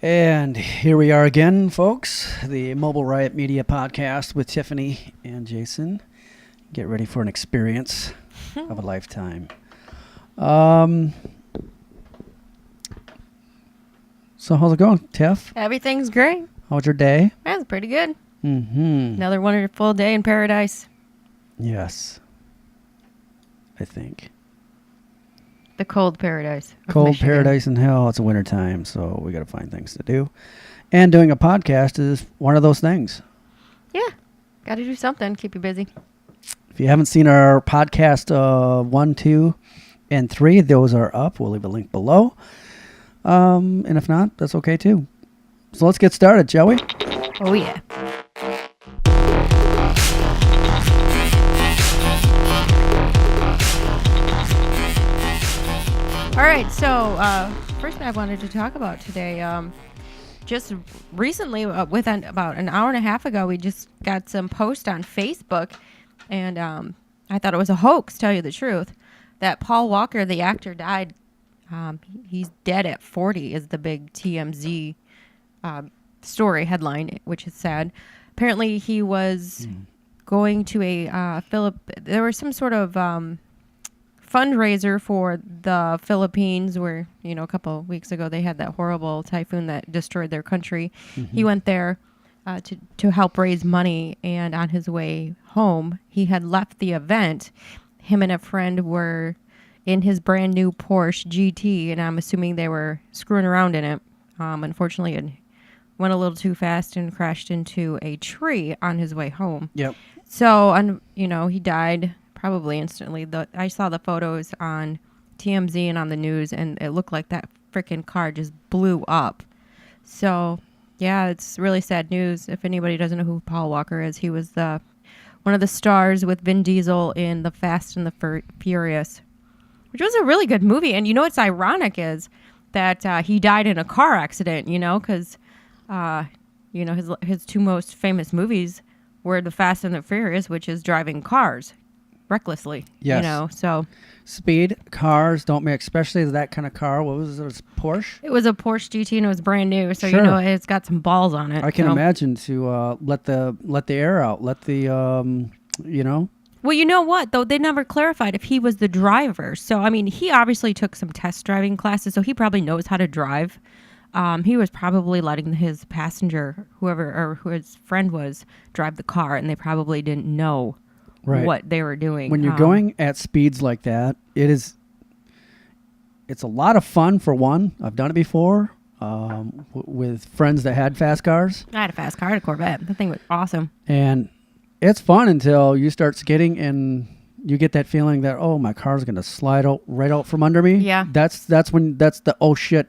And here we are again, folks. The Mobile Riot Media Podcast with Tiffany and Jason. Get ready for an experience of a lifetime. So how's it going, Tiff? Everything's great. How's your day? That's pretty good. Mm-hmm. Another wonderful day in paradise. Yes. I think. The cold paradise. Cold Michigan. paradise in hell. It's a winter time, so we got to find things to do. And doing a podcast is one of those things. Yeah. Got to do something. Keep you busy. If you haven't seen our podcast 1, 2, and 3, those are up. We'll leave a link below. And if not, that's okay too. So let's get started, shall we? Oh, yeah. All right, so first thing I wanted to talk about today, just recently, about an hour and a half ago, we just got some post on Facebook, and I thought it was a hoax, tell you the truth, that Paul Walker, the actor, died. He's dead at 40 is the big TMZ story headline, which is sad. Apparently, he was going to there was some sort of fundraiser for the Philippines where, a couple of weeks ago they had that horrible typhoon that destroyed their country. Mm-hmm. He went there to help raise money, and on his way home, he had left the event. Him and a friend were in his brand new Porsche GT, and I'm assuming they were screwing around in it. Unfortunately, it went a little too fast and crashed into a tree on his way home. Yep. So, he died probably instantly. I saw the photos on TMZ and on the news, and it looked like that freaking car just blew up. So, yeah, it's really sad news. If anybody doesn't know who Paul Walker is, he was one of the stars with Vin Diesel in The Fast and the Furious, which was a really good movie. And what's ironic is that he died in a car accident, because, his two most famous movies were The Fast and the Furious, which is driving cars recklessly. Yes. So speed, cars don't make, especially that kind of car. What was it? It was Porsche? It was a Porsche GT, and it was brand new. So, sure. It's got some balls on it. I can imagine to let the air out, Well, you know what, though? They never clarified if he was the driver. So, he obviously took some test driving classes, so he probably knows how to drive. He was probably letting his passenger, who his friend was, drive the car, and they probably didn't know what they were doing. When you're going at speeds like that, it's a lot of fun, for one. I've done it before with friends that had fast cars. I had a fast car, I had a Corvette. The thing was awesome. And it's fun until you start skidding and you get that feeling that, oh, my car's going to slide right out from under me. Yeah. That's when oh shit.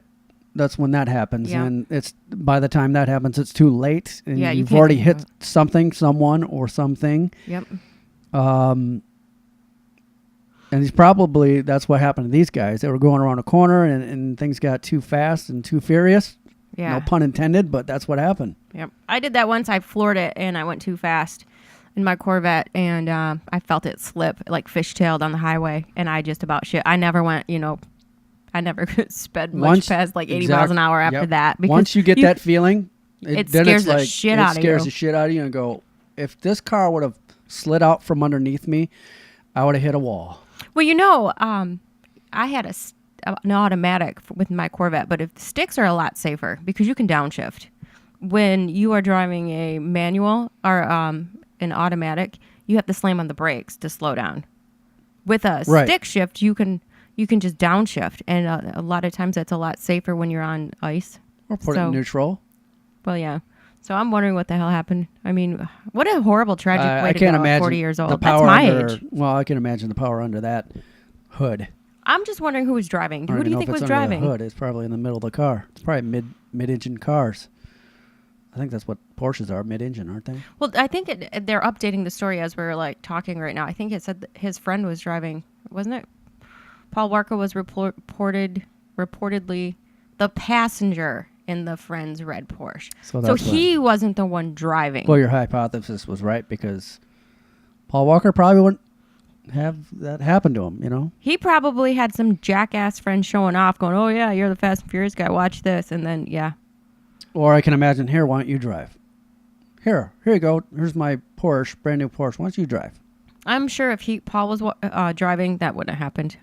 That's when that happens. Yeah. And it's by the time that happens, it's too late. And you've already hit someone or something. Yep. And that's what happened to these guys. They were going around a corner and things got too fast and too furious. Yeah. No pun intended, but that's what happened. Yep. I did that once. I floored it and I went too fast in my Corvette, and I felt it slip like fishtailed on the highway, and I just about shit. I never went, I never sped much past like 80 miles an hour after that. Because once you get that feeling, it scares the shit out of you. It scares the shit out of you and go, if this car would have slid out from underneath me, I would have hit a wall. Well, I had an automatic with my Corvette, but sticks are a lot safer because you can downshift. When you are driving a manual or an automatic, you have to slam on the brakes to slow down. With a stick shift, you can just downshift, and a lot of times that's a lot safer when you're on ice. Or put it in neutral. Well, yeah. So I'm wondering what the hell happened. What a horrible, tragic way to go at 40 years old. That's my age. Well, I can imagine the power under that hood. I'm just wondering who was driving. Who do you think was driving? The hood. It's probably in the middle of the car. It's probably mid-engine cars. I think that's what Porsches are, mid-engine, aren't they? Well, I think they're updating the story as we're talking right now. I think it said that his friend was driving, wasn't it? Paul Walker was reportedly the passenger in the friend's red Porsche. So he wasn't the one driving. Well, your hypothesis was right, because Paul Walker probably wouldn't have that happen to him, He probably had some jackass friend showing off, going, oh, yeah, you're the Fast and Furious guy, watch this. And then, yeah. Or I can imagine, here, why don't you drive? Here you go. Here's my Porsche, brand new Porsche. Why don't you drive? I'm sure if Paul was driving, that wouldn't have happened.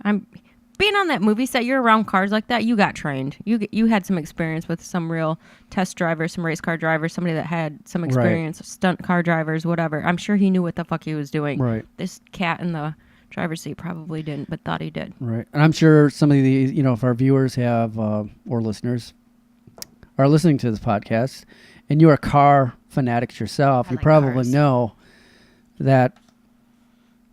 Being on that movie set, you're around cars like that, you got trained. You had some experience with some real test drivers, some race car drivers, somebody that had some experience, stunt car drivers, whatever. I'm sure he knew what the fuck he was doing. Right. This cat in the driver's seat probably didn't, but thought he did. Right. And I'm sure some of these, if our viewers have, or listeners are listening to this podcast, and you're a car fanatic yourself, you probably cars. know that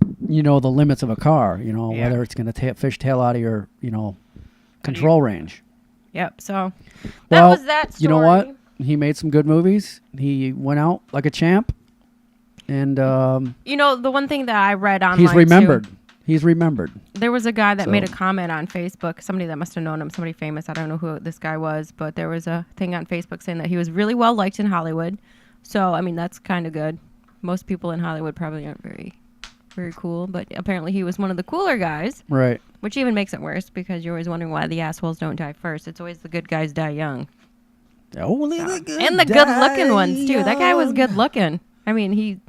the limits of a car, whether it's going to fishtail out of your, control range. Yep. So that was that story. You know what? He made some good movies. He went out like a champ. And, the one thing that I read online, he's remembered. He's remembered. There was a guy that made a comment on Facebook, somebody that must have known him, somebody famous. I don't know who this guy was, but there was a thing on Facebook saying that he was really well liked in Hollywood. So, I mean, that's kind of good. Most people in Hollywood probably aren't very, very cool, but apparently he was one of the cooler guys. Right. Which even makes it worse because you're always wondering why the assholes don't die first. It's always the good guys die young. Only the good and the good-looking ones, too. That guy was good-looking. I mean, he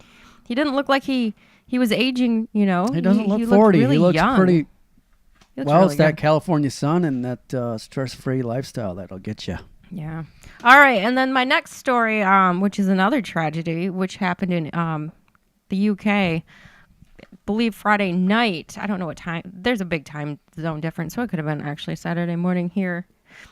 didn't look like he was aging, He doesn't look he 40. Really he looks young. pretty... It's well, really it's that good. California sun and that stress-free lifestyle that'll get you. Yeah. All right, and then my next story, which is another tragedy, which happened in the UK, I believe Friday night. I don't know what time. There's a big time zone difference, so it could have been actually Saturday morning here.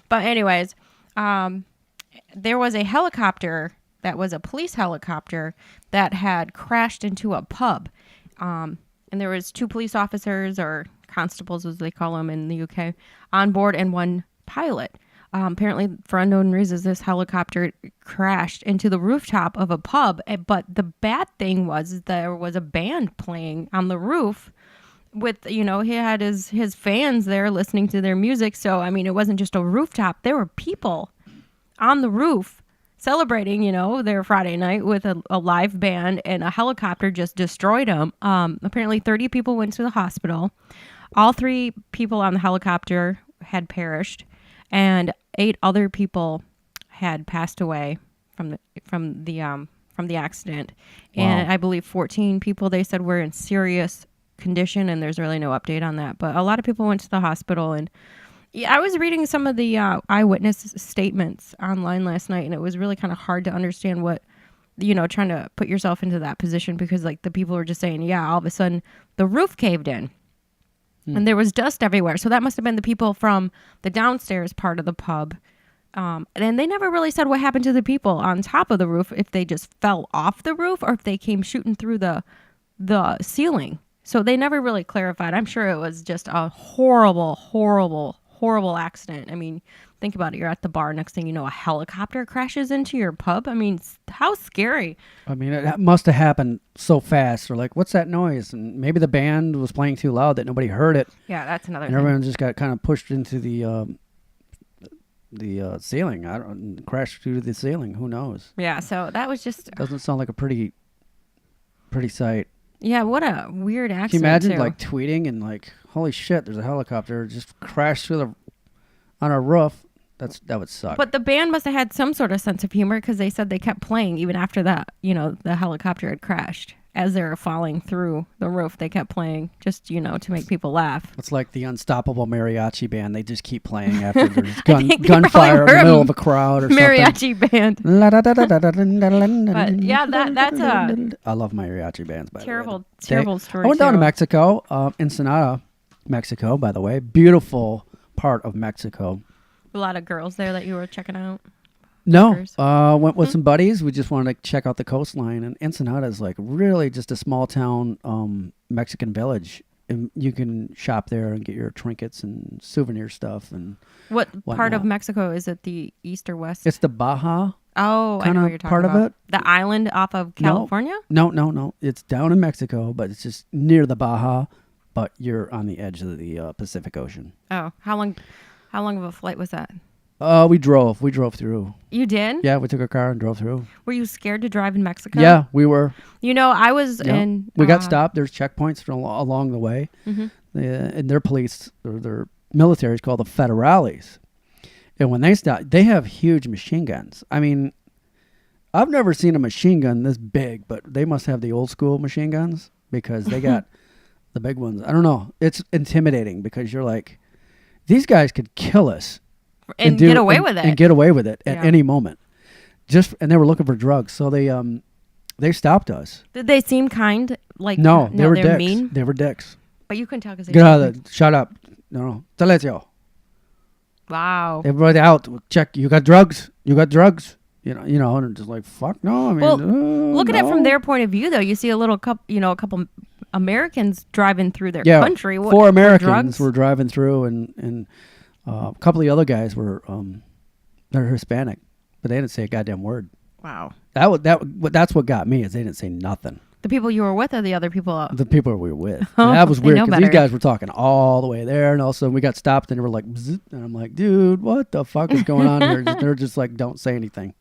But anyways, there was a helicopter that was a police helicopter that had crashed into a pub. And there was 2 police officers, or constables as they call them in the UK, on board, and 1 pilot. Apparently, for unknown reasons, this helicopter crashed into the rooftop of a pub. But the bad thing was there was a band playing on the roof with, he had his fans there listening to their music. So, I mean, it wasn't just a rooftop. There were people on the roof celebrating, their Friday night with a live band, and a helicopter just destroyed them. Apparently 30 people went to the hospital. All 3 people on the helicopter had perished, and 8 other people had passed away from the accident. Wow. And I believe 14 people, they said, were in serious condition, and there's really no update on that. But a lot of people went to the hospital, and I was reading some of the eyewitness statements online last night, and it was really kind of hard to understand what, trying to put yourself into that position, because like the people were just saying, yeah, all of a sudden the roof caved in and there was dust everywhere. So that must have been the people from the downstairs part of the pub. And they never really said what happened to the people on top of the roof, if they just fell off the roof or if they came shooting through the ceiling. So they never really clarified. I'm sure it was just a horrible, horrible, horrible accident. I mean, think about it. You're at the bar. Next thing you know, a helicopter crashes into your pub. I mean, how scary. I mean, it must have happened so fast. Or like, what's that noise? And maybe the band was playing too loud that nobody heard it. Yeah, that's another and thing. Everyone just got kind of pushed into the ceiling. Crashed through the ceiling. Who knows? Yeah, so that was just... Doesn't sound like a pretty sight. Yeah, what a weird accident. Can you imagine too. like tweeting and like, holy shit, there's a helicopter just crashed through on our roof. That would suck. But the band must have had some sort of sense of humor, because they said they kept playing even after that, the helicopter had crashed. As they were falling through the roof, they kept playing just, to make people laugh. It's like the Unstoppable Mariachi Band. They just keep playing after there's probably gunfire in the middle of a crowd or mariachi band. something. But yeah, that's a I love mariachi bands, by terrible, the way. terrible story. I went down to too. Mexico, Ensenada, Mexico, by the way. Beautiful part of Mexico. A lot of girls there that you were checking out. No, Fuckers. went with some buddies. We just wanted to check out the coastline, and Ensenada is like really just a small town Mexican village. And you can shop there and get your trinkets and souvenir stuff. And What part of whatnot. Mexico is it? The east or west? It's the Baja. Oh, I know kinda what you're talking part of about. it. The island off of California? No. It's down in Mexico, but it's just near the Baja. But you're on the edge of the Pacific Ocean. Oh, how long of a flight was that? We drove through. You did? Yeah, we took a car and drove through. Were you scared to drive in Mexico? Yeah, we were. I was Yeah. in... We got stopped. There's checkpoints along the way. Mm-hmm. And their police, or their military is called the Federales. And when they stop, they have huge machine guns. I mean, I've never seen a machine gun this big, but they must have the old school machine guns because they got the big ones. I don't know. It's intimidating because you're like, these guys could kill us and get away with it. And get away with it at any moment. And they were looking for drugs, so they stopped us. Did they seem kind? Like no, they were dicks. Mean? They were dicks. But you couldn't tell because get out of there. Shut up. No. Silencio. Wow. Everybody out. Check. You got drugs. You got drugs. You know, and just like fuck no. I mean, well, look at it from their point of view, though. You see a couple Americans driving through their country. 4 Americans were driving through, and a couple of the other guys were they're Hispanic, but they didn't say a goddamn word. Wow. That's what got me is they didn't say nothing. The people you were with or the other people? The people we were with. That was weird because these guys were talking all the way there, and all of a sudden we got stopped, and they were like, bzz, and I'm like, dude, what the fuck is going on here? They're just like, don't say anything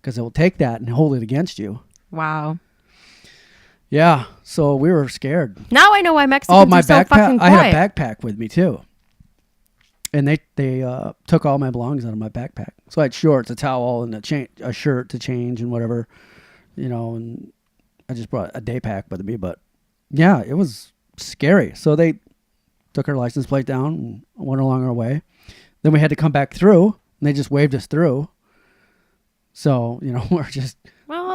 because they will take that and hold it against you. Wow. Yeah, so we were scared. Now I know why Mexicans are so fucking quiet. I had a backpack with me too, and they took all my belongings out of my backpack. So I had shorts, a towel, and a shirt to change and whatever, and I just brought a day pack with me. But yeah, it was scary. So they took our license plate down and went along our way. Then we had to come back through, and they just waved us through. So we're just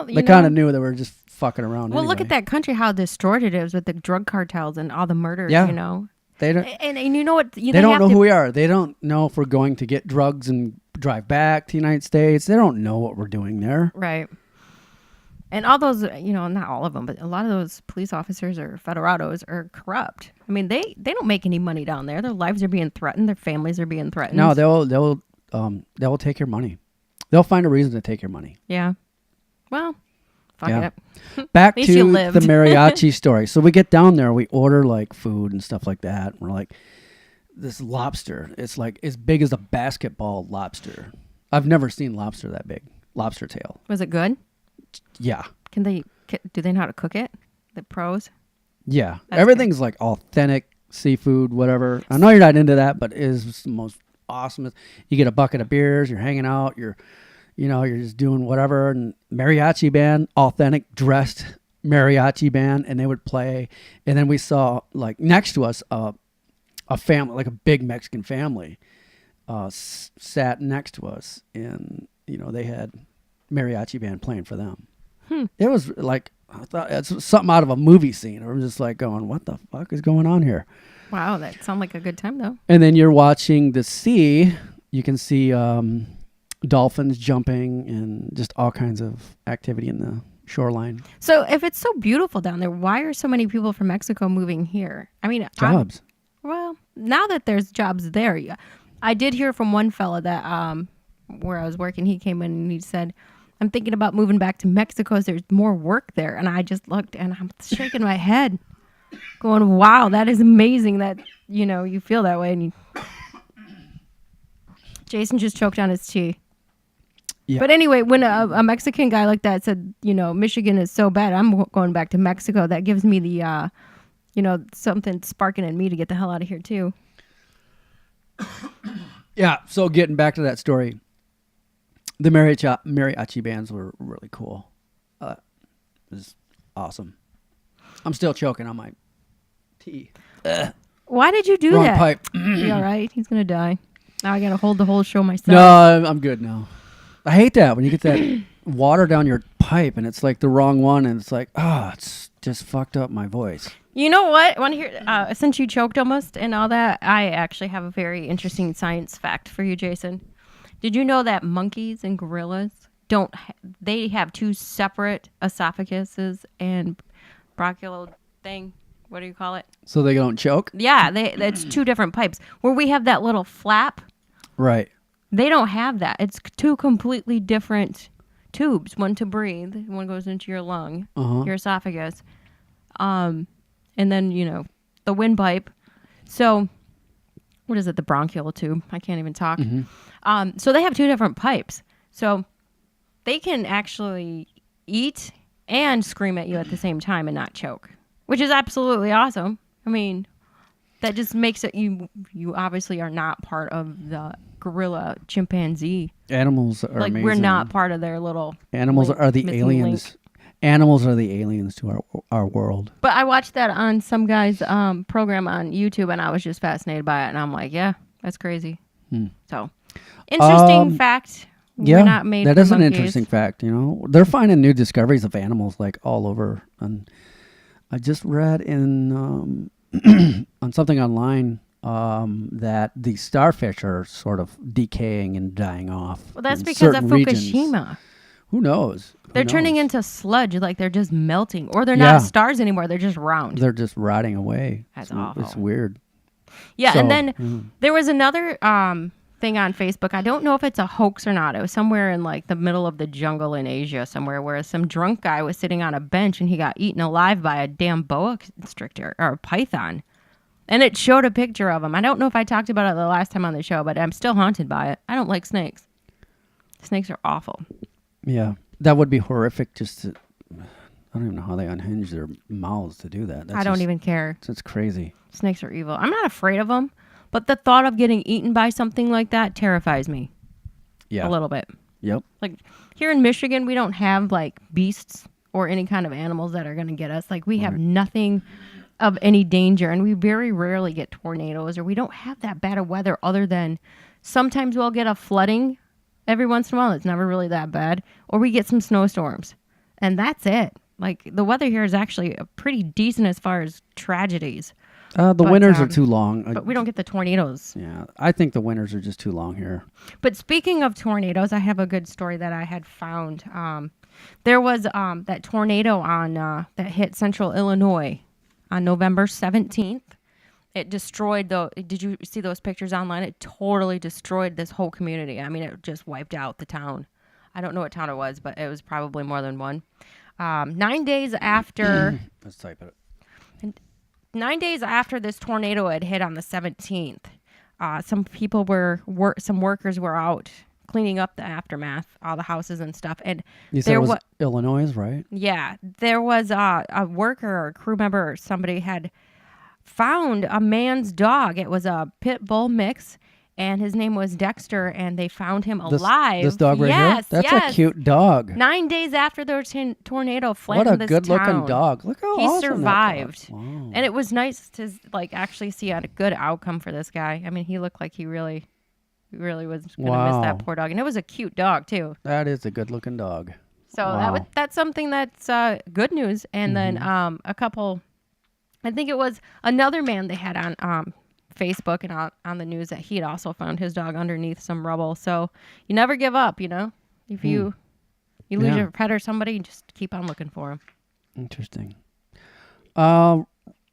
they kind of knew that we were just fucking around. Well, look at that country, how distorted it is with the drug cartels and all the murders. They don't. And you know what? They don't know who we are. They don't know if we're going to get drugs and drive back to the United States. They don't know what we're doing there. Right. And all those, not all of them, but a lot of those police officers or federados are corrupt. I mean, they don't make any money down there. Their lives are being threatened. Their families are being threatened. No, they'll take your money. They'll find a reason to take your money. Yeah. Well, fuck it. Back to the mariachi story. So we get down there, we order like food and stuff like that. We're like, this lobster, it's like as big as a basketball lobster. I've never seen lobster that big. Lobster tail. Was it good? Yeah. Do they know how to cook it? The pros? Yeah. Everything's good. Like authentic seafood, whatever. I know you're not into that, but it is the most awesome. You get a bucket of beers, you're hanging out, you're just doing whatever. And mariachi band, authentic dressed mariachi band, and they would play. And then we saw like next to us a family, like a big Mexican family, sat next to us, and they had mariachi band playing for them. It was like, I thought it's something out of a movie scene. I'm just like going, what the fuck is going on here? Wow, that sounds like a good time though. And then you're watching the sea. You can see dolphins jumping and just all kinds of activity in the shoreline. So if it's so beautiful down there, why are so many people from Mexico moving here? I mean, jobs. Well, now that there's jobs there, I did hear from one fella that where I was working, he came in and he said, I'm thinking about moving back to Mexico because there's more work there. And I just looked and I'm shaking my head going, wow, that is amazing that, you feel that way. And Jason just choked on his tea. Yeah. But anyway, when a Mexican guy like that said, Michigan is so bad, I'm going back to Mexico. That gives me the, something sparking in me to get the hell out of here too. Yeah. So getting back to that story, the mariachi bands were really cool. It was awesome. I'm still choking on my tea. Why did you do Wrong that? Pipe. You all right? He's gonna die. Now I gotta hold the whole show myself. No, I'm good now. I hate that when you get that water down your pipe and it's like the wrong one, and it's like, it's just fucked up my voice. You know what? Want to hear? Since you choked almost and all that, I actually have a very interesting science fact for you, Jason. Did you know that monkeys and gorillas they have 2 separate esophaguses and bronchial thing? What do you call it? So they don't choke? Yeah, it's 2 different pipes. Where we have that little flap. Right. They don't have that. It's 2 completely different tubes. One to breathe. One goes into your lung, your esophagus. And then, the windpipe. So, what is it? The bronchial tube. I can't even talk. Mm-hmm. So they have 2 different pipes. So they can actually eat and scream at you at the same time and not choke, which is absolutely awesome. I mean, That just makes it you obviously are not part of the gorilla chimpanzee. Animals are like amazing. we're not part of their little Animals are the missing aliens. link. Animals are the aliens to our world. But I watched that on some guy's program on YouTube, and I was just fascinated by it. And I'm like, yeah, that's crazy. So, interesting fact. Yeah, we're not made that for is an monkeys. interesting fact. You know, they're finding new discoveries of animals like all over. And I just read in on something online that the starfish are sort of decaying and dying off. Well, that's in because of certain regions. Fukushima. Who knows? They're turning into sludge, like they're just melting, or they're not stars anymore. They're just round. They're just rotting away. That's it's, awful. It's weird. Yeah, and then there was another thing on Facebook. I don't know if it's a hoax or not. It was somewhere in like the middle of the jungle in Asia somewhere where some drunk guy was sitting on a bench and he got eaten alive by a damn boa constrictor or a python. And it showed a picture of him. I don't know if I talked about it the last time on the show, but I'm still haunted by it. I don't like snakes. Snakes are awful. Yeah, that would be horrific. Just to, I don't even know how they unhinge their mouths to do that. I don't even care. It's crazy. Snakes are evil. I'm not afraid of them, but the thought of getting eaten by something like that terrifies me. Yeah, a little bit. Yep. Like here in Michigan, we don't have like beasts or any kind of animals that are going to get us. Like we have nothing of any danger, and we very rarely get tornadoes, or we don't have that bad of weather other than sometimes we'll get a flooding every once in a while. It's never really that bad, or we get some snowstorms, and that's it. Like the weather here is actually pretty decent as far as tragedies. The winters are too long. But we don't get the tornadoes. Yeah, I think the winters are just too long here. But speaking of tornadoes, I have a good story that I had found. There was that tornado on that hit central Illinois on November 17th. It destroyed did you see those pictures online? It totally destroyed this whole community. I mean, it just wiped out the town. I don't know what town it was, but it was probably more than one. 9 days after... Let's type it. 9 days after this tornado had hit on the 17th, some people some workers were out cleaning up the aftermath, all the houses and stuff. And you said it was Illinois, right? Yeah. There was a worker or a crew member or somebody had found a man's dog. It was a pit bull mix, and his name was Dexter, and they found him alive. This dog right here? That's a cute dog. 9 days after the tornado flattened this town. What a good-looking dog. Look how awesome survived. That dog. Wow. And it was nice to like actually see a good outcome for this guy. I mean, he looked like he really was going to miss that poor dog. And it was a cute dog, too. That is a good-looking dog. So that's something that's good news. And then a couple, I think it was another man they had on Facebook and on the news that he had also found his dog underneath some rubble. So you never give up, you know. If you lose your pet or somebody, you just keep on looking for him. Interesting.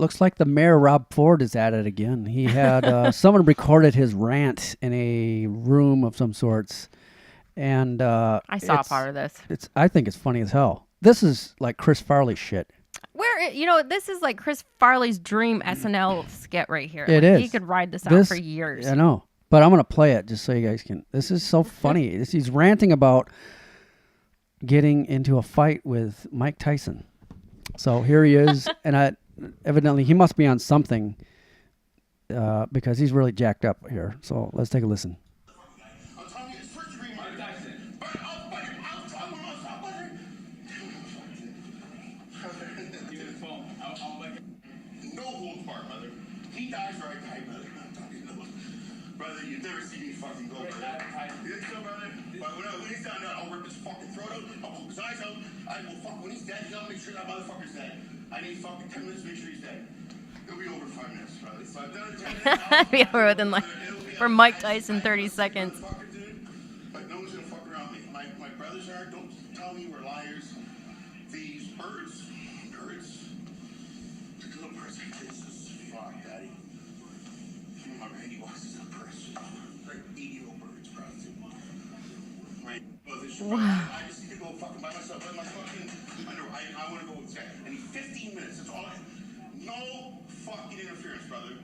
Looks like the mayor, Rob Ford, is at it again. He had someone recorded his rant in a room of some sorts. And I saw part of this. I think it's funny as hell. This is like Chris Farley shit. This is like Chris Farley's dream SNL skit right here. It is. He could ride this out for years. I know. But I'm going to play it just so you guys can. This is so funny. He's ranting about getting into a fight with Mike Tyson. So here he is. And evidently he must be on something because he's really jacked up here. So let's take a listen. I need fucking 10 minutes to make sure he's dead. It'll be over 5 minutes, brother. So I've done it. That'd be over within for Mike Tyson, 30 seconds. But no one's gonna fuck around me. My brothers are. Don't tell me we're liars. These birds, the little birds like this is fuck, daddy. My baby boxes are precious. Like 80-year-old birds, bro. Right. I just need to go fucking by myself. But my fucking, I want to go check. I need 15 minutes. That's all. No fucking interference, brother.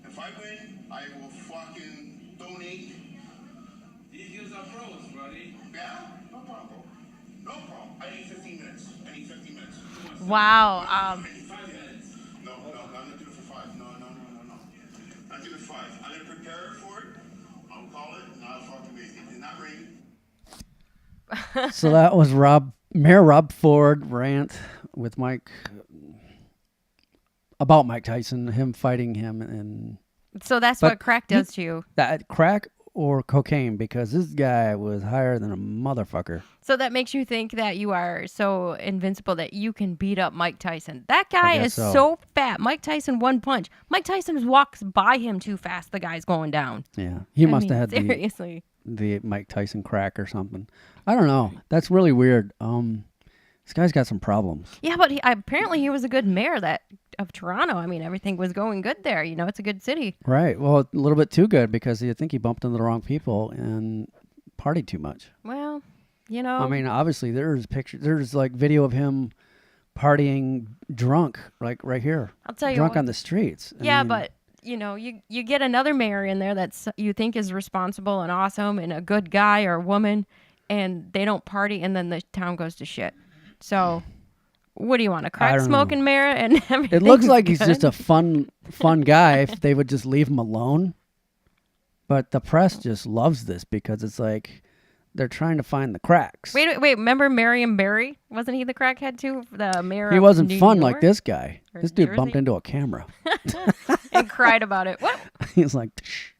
If I win, I will fucking donate. These guys are pros, buddy. Yeah, no problem, bro. No problem. I need 15 minutes. Wow. 5 minutes. No, I'm not doing it for 5. No. I'll give it 5. I'm gonna prepare it for it. I'll call it, and I'll fucking make it. And not ring. So that was Mayor Rob Ford rant with Mike about Mike Tyson, him fighting him, and So that's But what crack does to you. that crack or cocaine, because this guy was higher than a motherfucker. So that makes you think that you are so invincible that you can beat up Mike Tyson. That guy guess is so. so fat. Mike Tyson one punch. Mike Tyson walks by him too fast. The guy's going down. Yeah, he I must mean, have had seriously. the Mike Tyson crack or something. I don't know. That's really weird. This guy's got some problems. Yeah, but apparently he was a good mayor of Toronto. I mean, everything was going good there. You know, it's a good city. Right. Well, a little bit too good, because I think he bumped into the wrong people and partied too much. Well, you know. I mean, obviously there's pictures. There's like video of him partying drunk, like right here. I'll tell you drunk what. on the streets. I Yeah, mean, but you know, you get another mayor in there that's you think is responsible and awesome and a good guy or woman, and they don't party, and then the town goes to shit. So, what do you want? A crack don't know. smoking mayor and everything? it looks like he's just a fun guy if they would just leave him alone. But the press just loves this because it's like they're trying to find the cracks. Wait. Remember Marion Barry? Wasn't he the crackhead too? The mayor. He of wasn't New fun York? like this guy. Or This dude Jersey? bumped into a camera. And cried about it. What? He's like, "Tsh."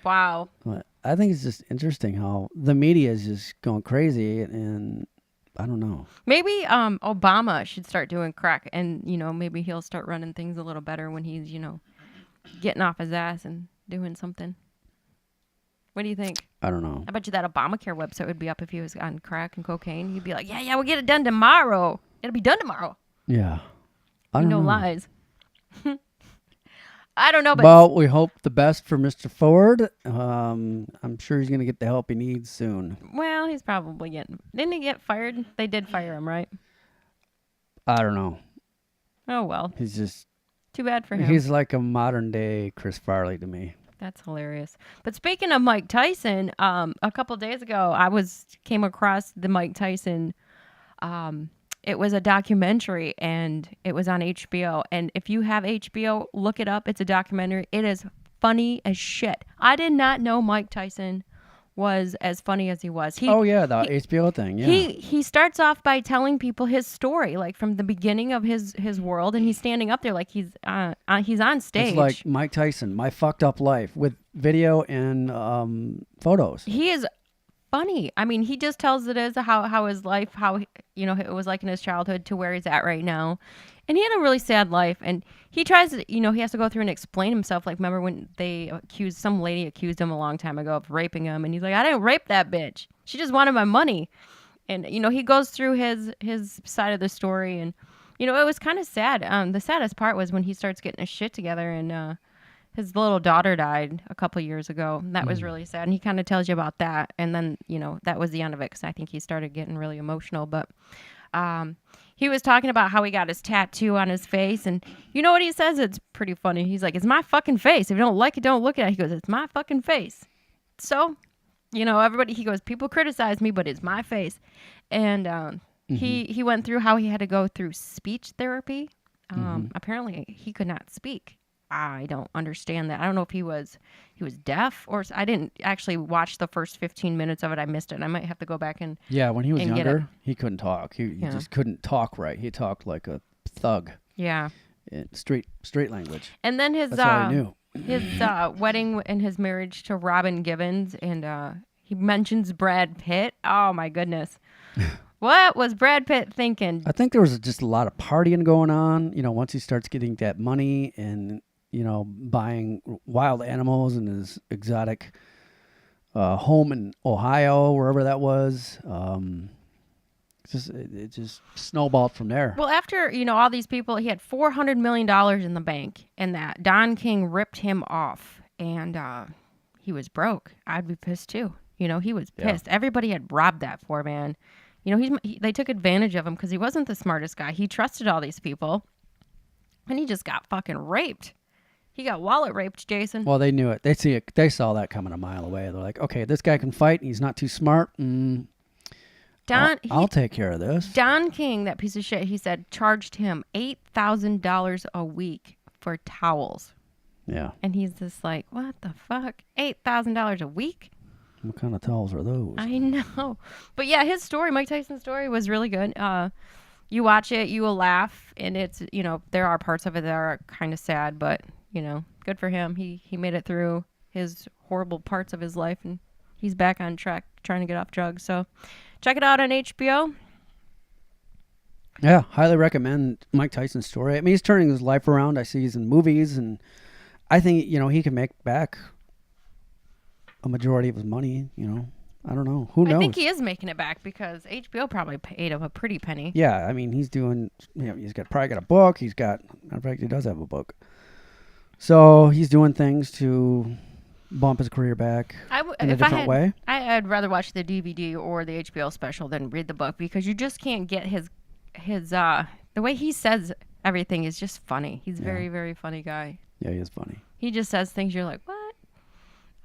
Wow. But I think it's just interesting how the media is just going crazy, and I don't know. Maybe Obama should start doing crack, and you know maybe he'll start running things a little better when he's getting off his ass and doing something. What do you think? I don't know. I bet you that Obamacare website would be up if he was on crack and cocaine. He'd be like, yeah, we'll get it done tomorrow. It'll be done tomorrow. Yeah. I don't No know. lies. I don't know, but Well, we hope the best for Mr. Ford. I'm sure he's going to get the help he needs soon. well, he's probably getting. Didn't he get fired? They did fire him, right? I don't know. Oh well, He's just, too bad for him. he's like a modern day Chris Farley to me. That's hilarious. But speaking of Mike Tyson, a couple days ago, came across the Mike Tyson. It was a documentary, and it was on HBO. And if you have HBO, look it up. It's a documentary. It is funny as shit. I did not know Mike Tyson was as funny as he was. The HBO thing, yeah. He starts off by telling people his story, like from the beginning of his world, and he's standing up there like he's on stage. It's like Mike Tyson, My Fucked Up Life, with video and photos. He is funny. I mean, he just tells it as how his life, it was like in his childhood to where he's at right now. And he had a really sad life, and he tries to, he has to go through and explain himself. Like, remember when some lady accused him a long time ago of raping him, and he's like, I didn't rape that bitch. She just wanted my money. And, he goes through his side of the story, and, it was kind of sad. The saddest part was when he starts getting his shit together, and his little daughter died a couple years ago. And that was really sad. And he kind of tells you about that. And then, that was the end of it, because I think he started getting really emotional. But he was talking about how he got his tattoo on his face. And you know what he says? It's pretty funny. He's like, it's my fucking face. If you don't like it, don't look at it. He goes, it's my fucking face. So, everybody, he goes, people criticize me, but it's my face. And he went through how he had to go through speech therapy. Apparently, he could not speak. I don't understand that. I don't know if he was deaf, or I didn't actually watch the first 15 minutes of it. I missed it. I might have to go back and When he was and get younger, he couldn't talk. He just couldn't talk right. He talked like a thug. Yeah. In straight language. And then his That's all I knew. his wedding and his marriage to Robin Givens, and he mentions Brad Pitt. Oh my goodness. What was Brad Pitt thinking? I think there was just a lot of partying going on. Once he starts getting that money and buying wild animals in his exotic home in Ohio, wherever that was. It just snowballed from there. Well, after, all these people, he had $400 million in the bank, and that Don King ripped him off, and he was broke. I'd be pissed too. He was pissed. Yeah. Everybody had robbed that poor man. They took advantage of him because he wasn't the smartest guy. He trusted all these people, and he just got fucking raped. He got wallet raped, Jason. Well, they knew it. They see it. They saw that coming a mile away. They're like, okay, this guy can fight. He's not too smart. I'll take care of this. Don King, that piece of shit, he said, charged him $8,000 a week for towels. Yeah. And he's just like, what the fuck? $8,000 a week? What kind of towels are those? I know. But yeah, his story, Mike Tyson's story, was really good. You watch it, you will laugh, and it's, there are parts of it that are kind of sad, but, good for him. He made it through his horrible parts of his life, and he's back on track trying to get off drugs. So check it out on HBO. Yeah, highly recommend Mike Tyson's story. I mean, he's turning his life around. I see he's in movies, and I think, he can make back a majority of his money, I don't know. Who knows? I think he is making it back because HBO probably paid him a pretty penny. Yeah, I mean, he's doing, he's probably got a book. In fact, he does have a book. So he's doing things to bump his career back in a different way. I'd rather watch the DVD or the HBO special than read the book because you just can't get his the way he says everything is just funny. He's very, very funny guy. Yeah, he is funny. He just says things you're like, what?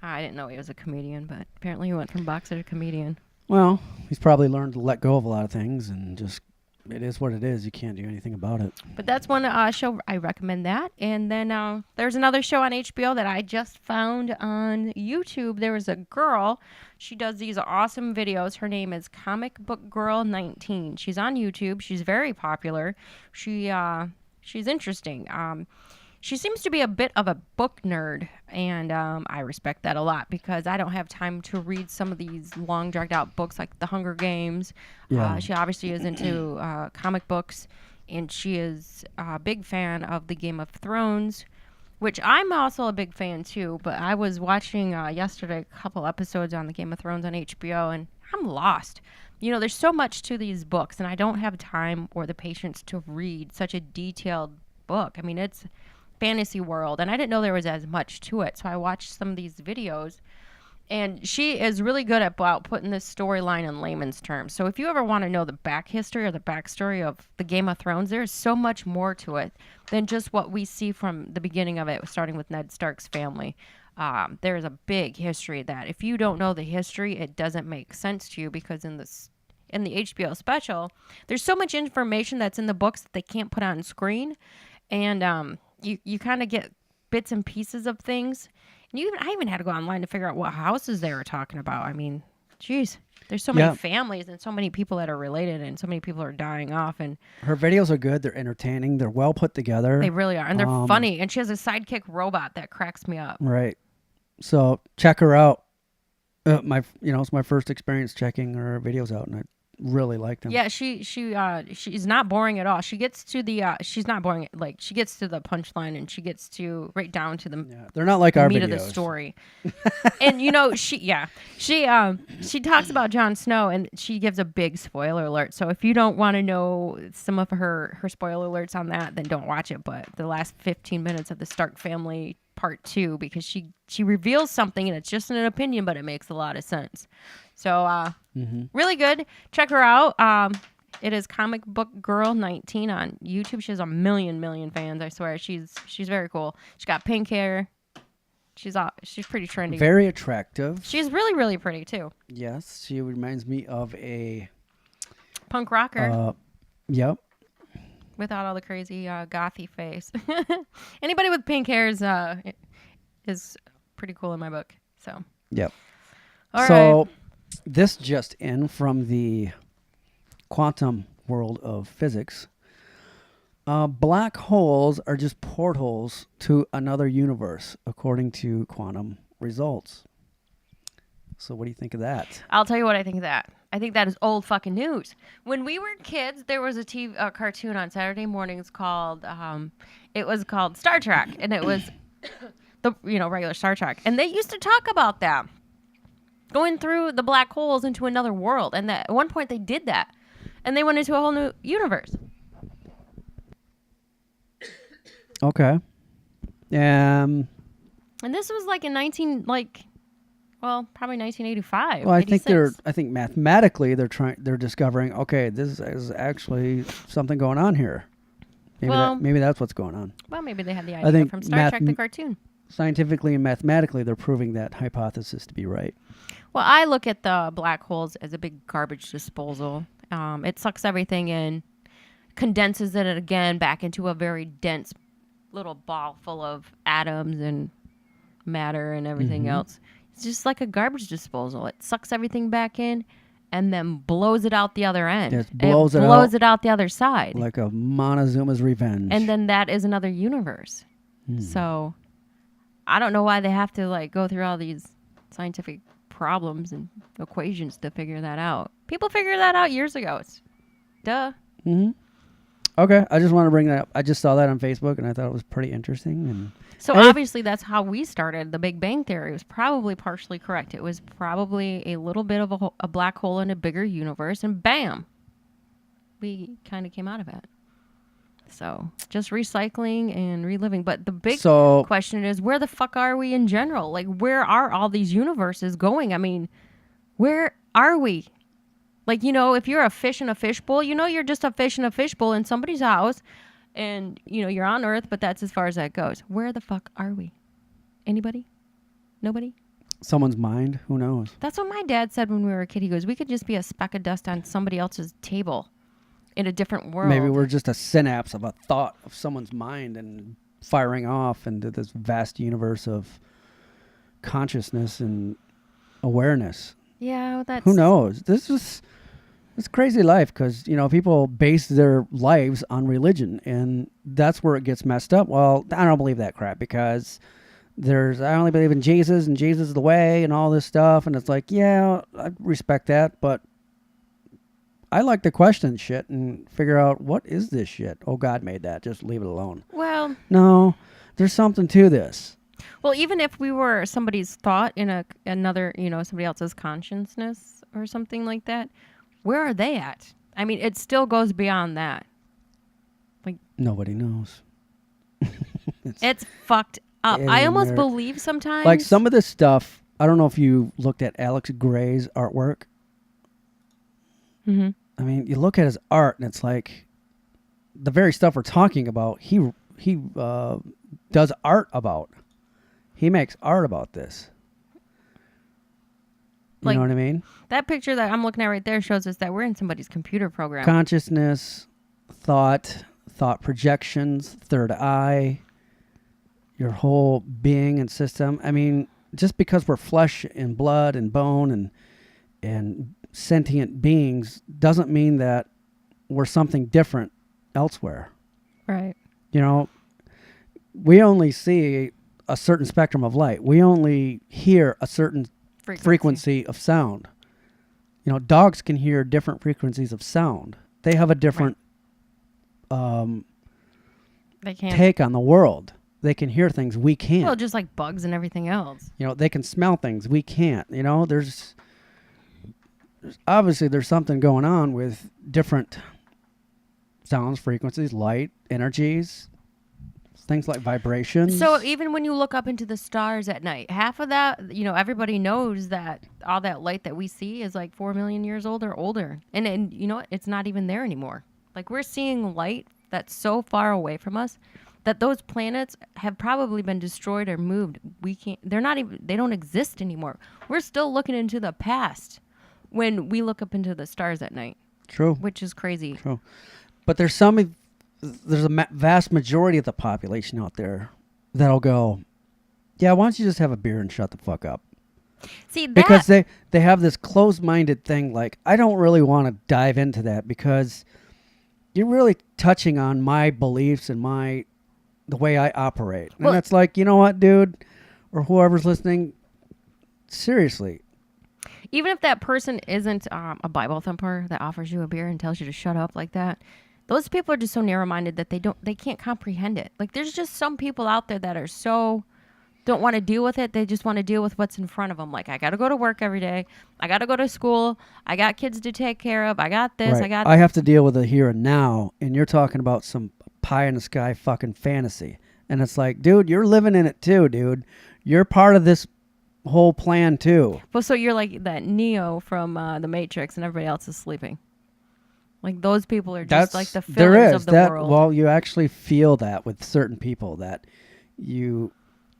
I didn't know he was a comedian, but apparently he went from boxer to comedian. Well, he's probably learned to let go of a lot of things and just, it is what it is. You can't do anything about it. But that's one show I recommend that. And then there's another show on HBO that I just found on YouTube. There was a girl. She does these awesome videos. Her name is Comic Book Girl 19. She's on YouTube. She's very popular. She's interesting. She seems to be a bit of a book nerd, and I respect that a lot because I don't have time to read some of these long, dragged-out books like The Hunger Games. Yeah. She obviously is into comic books, and she is a big fan of the Game of Thrones, which I'm also a big fan too, but I was watching yesterday a couple episodes on the Game of Thrones on HBO, and I'm lost. There's so much to these books, and I don't have time or the patience to read such a detailed book. I mean, it's fantasy world, and I didn't know there was as much to it, so I watched some of these videos, and she is really good about putting this storyline in layman's terms. So if you ever want to know the back history or the backstory of the Game of Thrones, there's so much more to it than just what we see from the beginning of it, starting with Ned Stark's family. There's a big history that if you don't know the history, it doesn't make sense to you because in the HBO special, there's so much information that's in the books that they can't put on screen, and you kind of get bits and pieces of things. And I even had to go online to figure out what houses they were talking about. I mean, geez, there's so many families and so many people that are related and so many people are dying off. And her videos are good. They're entertaining. They're well put together. They really are. And they're funny. And she has a sidekick robot that cracks me up. Right. So check her out. It's my first experience checking her videos out, and I really like them. Yeah, she's not boring at all. She gets to the she's not boring. Like she gets to the punchline and she gets to right down to the they're not like our meat videos. Of the story. And she talks about Jon Snow and she gives a big spoiler alert. So if you don't want to know some of her spoiler alerts on that, then don't watch it. But the last 15 minutes of the Stark family part 2, because she reveals something and it's just an opinion, but it makes a lot of sense. So really good. Check her out. It is Comic Book Girl 19 on YouTube. She has a million fans. I swear. She's very cool. She's got pink hair. She's pretty trendy. Very attractive. She's really, really pretty too. Yes, she reminds me of a punk rocker. Yep. Without all the crazy gothy face. Anybody with pink hair is pretty cool in my book. So. Yep. All right. So this just in from the quantum world of physics. Black holes are just portholes to another universe, according to quantum results. So what do you think of that? I'll tell you what I think of that. I think that is old fucking news. When we were kids, there was a cartoon on Saturday mornings called Star Trek, and it was the regular Star Trek, and they used to talk about that, going through the black holes into another world, and that at one point they did that, and they went into a whole new universe. Okay. And this was like in probably 1985. Well, I 86. think mathematically they're discovering, okay, this is actually something going on here. Maybe that's what's going on. Well, maybe they had the idea from Star Trek the cartoon. Scientifically and mathematically, they're proving that hypothesis to be right. Well, I look at the black holes as a big garbage disposal. It sucks everything in, condenses it again back into a very dense little ball full of atoms and matter and everything else. It's just like a garbage disposal. It sucks everything back in and then blows it out the other end. It blows it out the other side. like a Montezuma's revenge. And then that is another universe. So I don't know why they have to like go through all these scientific problems and equations to figure that out. People figured that out years ago. It's duh. Okay, I just want to bring that up. I just saw that on Facebook, and I thought it was pretty interesting. And So obviously that's how we started. The Big Bang Theory was probably partially correct. It was probably a little bit of a black hole in a bigger universe, and bam, we kind of came out of it. So just recycling and reliving. But the big question is, where the fuck are we in general? Like, where are all these universes going? I mean, where are we? Like, you know, if you're a fish in a fishbowl, you know you're just a fish in a fishbowl in somebody's house. And, you know, you're on Earth, but that's as far as that goes. Where the fuck are we? Anybody? Nobody? Someone's mind? Who knows? That's what my dad said when we were a kid. He goes, we could just be a speck of dust on somebody else's table in a different world. Maybe we're just a synapse of a thought of someone's mind and firing off into this vast universe of consciousness and awareness. Yeah, that's... Who knows? It's crazy life because, you know, people base their lives on religion, and that's where it gets messed up. Well, I don't believe that crap because I only believe in Jesus, and Jesus is the way, and all this stuff. And it's like, yeah, I respect that, but I like to question shit and figure out, what is this shit? Oh, God made that. Just leave it alone. Well... No, there's something to this. Well, even if we were somebody's thought in another, you know, somebody else's consciousness or something like that, where are they at? I mean, it still goes beyond that. Like, nobody knows. it's fucked up. I almost believe sometimes. Like some of this stuff, I don't know if you looked at Alex Gray's artwork. Mm-hmm. I mean, you look at his art, and it's like the very stuff we're talking about. He does art about. He makes art about this. You know what I mean? That picture that I'm looking at right there shows us that we're in somebody's computer program. Consciousness, thought projections, third eye, your whole being and system. I mean, just because we're flesh and blood and bone and sentient beings doesn't mean that we're something different elsewhere. Right. You know, we only see a certain spectrum of light. We only hear a certain frequency of sound. You know, dogs can hear different frequencies of sound. They have a different take on the world. They can hear things we can't. Well, just like bugs and everything else. You know, they can smell things we can't. You know, there's obviously something going on with different sounds, frequencies, light, energies, things like vibrations. So even when you look up into the stars at night, half of that, you know, everybody knows that all that light that we see is like 4 million years old or older. And you know what? It's not even there anymore. Like, we're seeing light that's so far away from us that those planets have probably been destroyed or moved. They don't exist anymore. We're still looking into the past when we look up into the stars at night. True. Which is crazy. True. But there's a vast majority of the population out there that'll go, yeah, why don't you just have a beer and shut the fuck up? See, that... Because they have this closed-minded thing, like, I don't really want to dive into that because you're really touching on my beliefs and the way I operate. And it's like, you know what, dude, or whoever's listening, seriously. Even if that person isn't a Bible thumper that offers you a beer and tells you to shut up like that, those people are just so narrow-minded that they can't comprehend it. Like, there's just some people out there that are so don't want to deal with it. They just want to deal with what's in front of them. Like, I got to go to work every day. I got to go to school. I got kids to take care of. I got this. Right. I have to deal with it here and now. And you're talking about some pie in the sky fucking fantasy. And it's like, dude, you're living in it too, dude. You're part of this whole plan too. Well, so you're like that Neo from The Matrix, and everybody else is sleeping. Like, those people are just like the fillers of the world. Well, you actually feel that with certain people, that you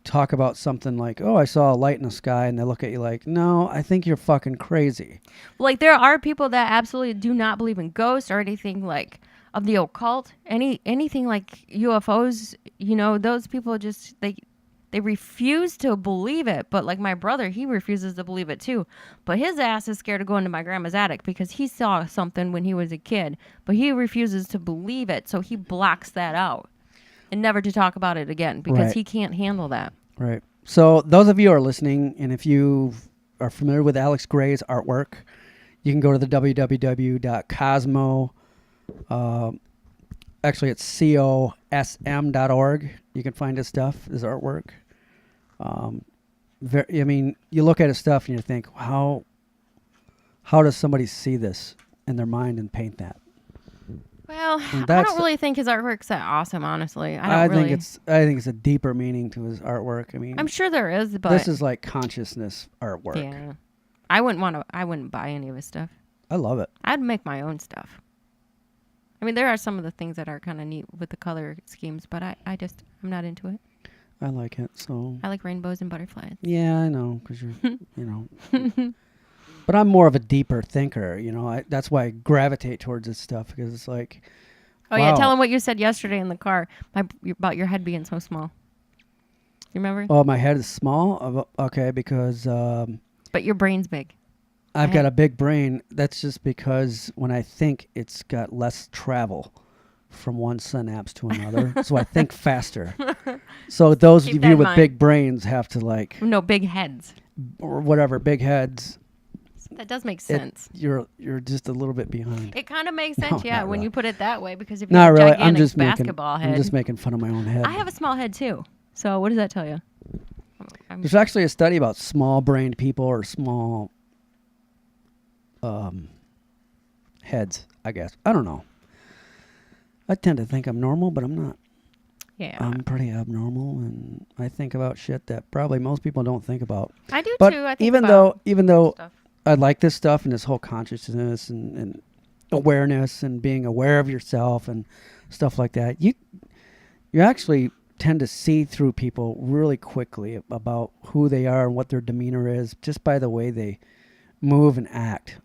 talk about something like, oh, I saw a light in the sky, and they look at you like, no, I think you're fucking crazy. Like, there are people that absolutely do not believe in ghosts or anything like of the occult, anything like UFOs, those people just they refuse to believe it. But like my brother, he refuses to believe it too. But his ass is scared to go into my grandma's attic because he saw something when he was a kid. But he refuses to believe it, so he blocks that out and never to talk about it again because Right. he can't handle that. Right. So those of you who are listening, and if you are familiar with Alex Gray's artwork, you can go to the www.cosmo. Actually, it's cosm.org. You can find his stuff, his artwork. You look at his stuff and you think, how does somebody see this in their mind and paint that? Well, And I don't really think his artwork's that awesome, hononestly. I think it's a deeper meaning to his artwork. I mean, I'm sure there is, but this is like consciousness artwork. yeah, I wouldn't buy any of his stuff. I love it. I'd make my own stuff. I mean, there are some of the things that are kind of neat with the color schemes, but I'm not into it. I like it. So I like rainbows and butterflies. yeah, I know, because you're, But I'm more of a deeper thinker. That's why I gravitate towards this stuff because it's like. Oh yeah, tell him what you said yesterday in the car about your head being so small. You remember? Oh, my head is small. Okay, because but your brain's big. I've got a big brain. That's just because when I think, it's got less travel from one synapse to another, so I think faster. So those Keep of that you in with mind. big brains have to No, big heads. or whatever, big heads. That does make sense. You're just a little bit behind. It kind of makes No, sense, yeah, not when really. you put it that way. Because if you Not have a really. gigantic basketball head, I'm just making fun of my own head. I have a small head too. So what does that tell you? There's actually a study about small-brained people or small heads, I guess. I don't know. I tend to think I'm normal, but I'm not. Yeah, I'm pretty abnormal, and I think about shit that probably most people don't think about. I do But too. I think even about though stuff. I like this stuff and this whole consciousness and awareness and being aware of yourself and stuff like that, you actually tend to see through people really quickly about who they are and what their demeanor is just by the way they move and act.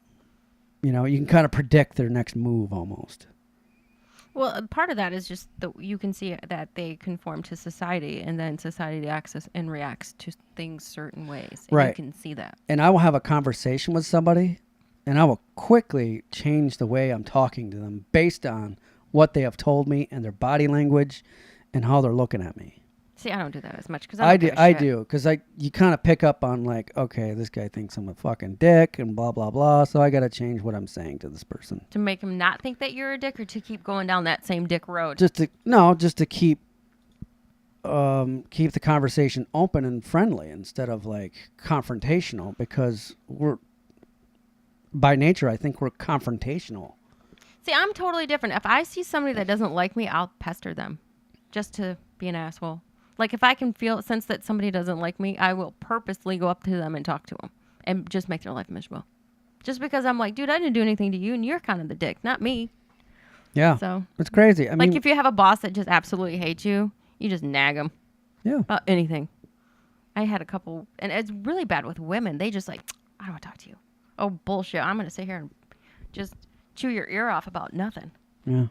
You can kind of predict their next move almost. Well, part of that is just that you can see that they conform to society, and then society acts and reacts to things certain ways. And Right. You can see that. And I will have a conversation with somebody, and I will quickly change the way I'm talking to them based on what they have told me and their body language and how they're looking at me. See, I don't do that as much because I do, because you kind of pick up on like, okay, this guy thinks I'm a fucking dick and blah, blah, blah, so I got to change what I'm saying to this person. To make him not think that you're a dick, or to keep going down that same dick road. Just to keep the conversation open and friendly instead of like confrontational, because by nature, I think we're confrontational. See, I'm totally different. If I see somebody that doesn't like me, I'll pester them just to be an asshole. Like if I can sense that somebody doesn't like me, I will purposely go up to them and talk to them and just make their life miserable. Just because I'm like, dude, I didn't do anything to you, and you're kind of the dick, not me. Yeah. So It's crazy. I like mean, if you have a boss that just absolutely hates you, you just nag them yeah. about anything. I had a couple, and it's really bad with women. They just like, I don't want to talk to you. Oh, bullshit. I'm going to sit here and just chew your ear off about nothing. Yeah.